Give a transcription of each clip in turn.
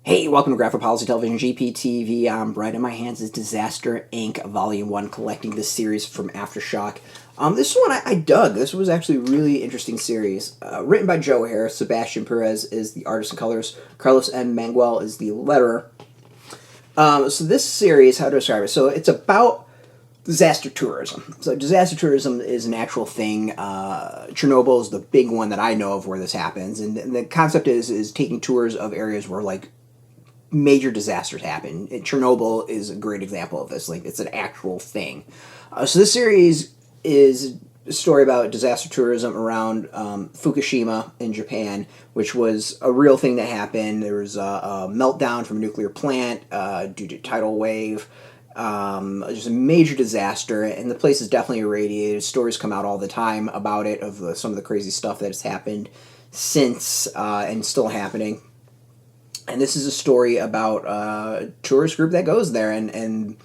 Hey, welcome to Graphic Policy Television, GPTV. I'm Brett. In my hands is Disaster Inc. Volume 1, collecting this series from AfterShock. This one I dug. This was actually a really interesting series. Written by Joe Harris. Sebastián Píriz is the artist and colors. Carlos M. Mangual is the letterer. So this series, how to describe it? So it's about disaster tourism. So disaster tourism is an actual thing. Chernobyl is the big one that I know of where this happens. And the concept is taking tours of areas where, like, major disasters happen. Chernobyl is a great example of this. Like, it's an actual thing. So this series is a story about disaster tourism around Fukushima in Japan, which was a real thing that happened. There was a meltdown from a nuclear plant due to tidal wave. Just a major disaster, and the place is definitely irradiated. Stories come out all the time about it, of some of the crazy stuff that has happened since and still happening. And this is a story about a tourist group that goes there and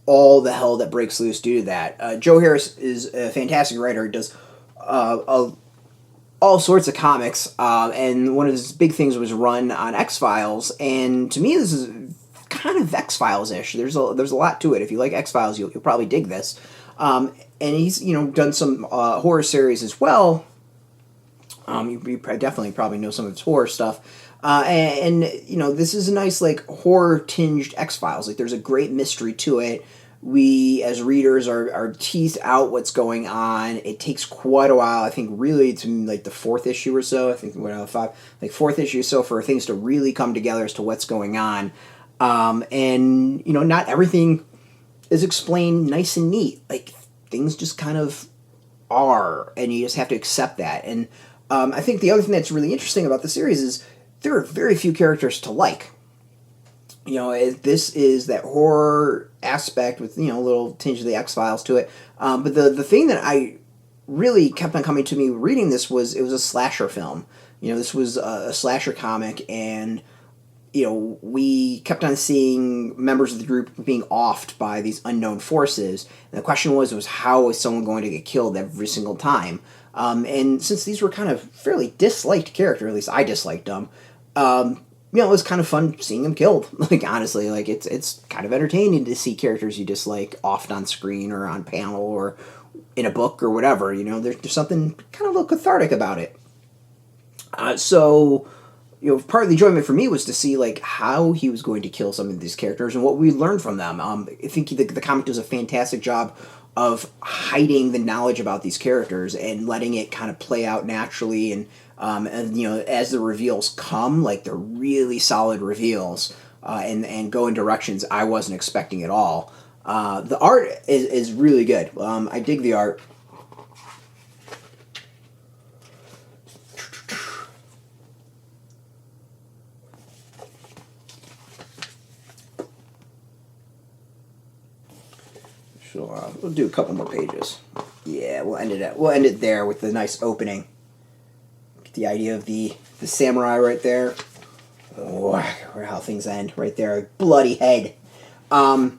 all the hell that breaks loose due to that. Joe Harris is a fantastic writer. He does all sorts of comics, and one of his big things was run on X-Files. And to me, this is kind of X-Files-ish. There's a lot to it. If you like X-Files, you'll probably dig this. And he's done some horror series as well. You definitely probably know some of his horror stuff. And this is a nice, like, horror-tinged X-Files. Like, there's a great mystery to it. We, as readers, are teased out what's going on. It takes quite a while, I think, really, to, like, the fourth issue or so. I think, fourth issue or so for things to really come together as to what's going on. And, not everything is explained nice and neat. Like, things just kind of are, and you just have to accept that. And I think the other thing that's really interesting about the series is there are very few characters to like. This is that horror aspect with, a little tinge of the X-Files to it. But the thing that I really kept on coming to me reading this was, it was a slasher film. This was a slasher comic, and, we kept on seeing members of the group being offed by these unknown forces. And the question was how is someone going to get killed every single time? And since these were kind of fairly disliked characters, at least I disliked them, it was kind of fun seeing them killed. Like, honestly, like, it's kind of entertaining to see characters you dislike offed on screen or on panel or in a book or whatever. There's something kind of a little cathartic about it. So part of the enjoyment for me was to see, like, how he was going to kill some of these characters and what we learned from them. I think the comic does a fantastic job of hiding the knowledge about these characters and letting it kind of play out naturally, and as the reveals come, like, they're really solid reveals, and go in directions I wasn't expecting at all. The art is really good. I dig the art. So we'll do a couple more pages. Yeah, we'll end it there with the nice opening. Get the idea of the samurai right there. Oh, or how things end right there. Bloody head. You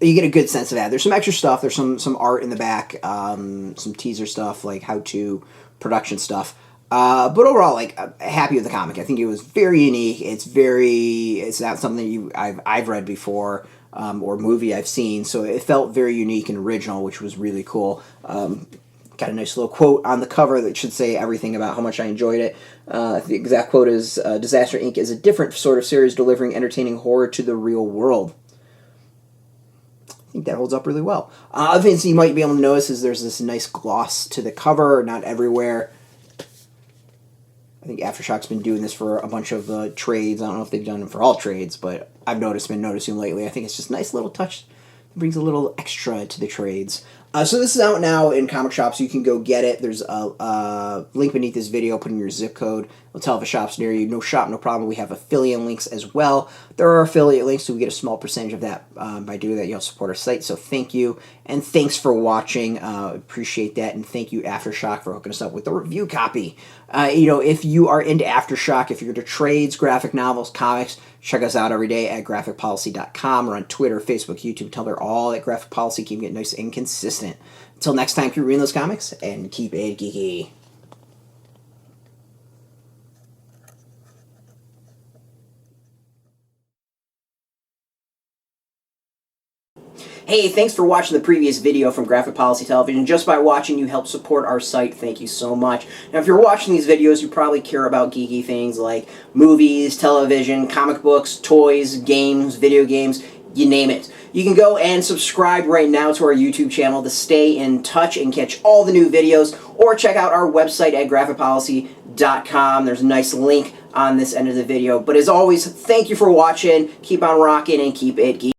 get a good sense of that. There's some extra stuff. There's some art in the back. Some teaser stuff, like how-to production stuff. But overall, like, I'm happy with the comic. I think it was very unique. It's not something I've read before. Or movie I've seen, so it felt very unique and original, which was really cool. Got a nice little quote on the cover that should say everything about how much I enjoyed it. The exact quote is, Disaster Inc. is a different sort of series delivering entertaining horror to the real world. I think that holds up really well. Other things you might be able to notice is there's this nice gloss to the cover, not everywhere. I think AfterShock's been doing this for a bunch of trades. I don't know if they've done it for all trades, but I've been noticing lately. I think it's just a nice little touch. It brings a little extra to the trades. So this is out now in comic shops. You can go get it. There's a link beneath this video. Put in your zip code. It'll tell if a shop's near you. No shop, no problem. We have affiliate links as well. There are affiliate links, so we get a small percentage of that. By doing that, you'll support our site. So thank you, and thanks for watching. Appreciate that, and thank you, AfterShock, for hooking us up with the review copy. If you are into AfterShock, if you're into trades, graphic novels, comics, check us out every day at graphicpolicy.com, or on Twitter, Facebook, YouTube, Tumblr, all at Graphic Policy. Keep getting nice and consistent. Until next time, keep reading those comics, and keep it geeky. Hey, thanks for watching the previous video from Graphic Policy Television. Just by watching, you help support our site. Thank you so much. Now, if you're watching these videos, you probably care about geeky things like movies, television, comic books, toys, games, video games, you name it. You can go and subscribe right now to our YouTube channel to stay in touch and catch all the new videos, or check out our website at graphicpolicy.com. There's a nice link on this end of the video. But as always, thank you for watching. Keep on rocking and keep it geeky.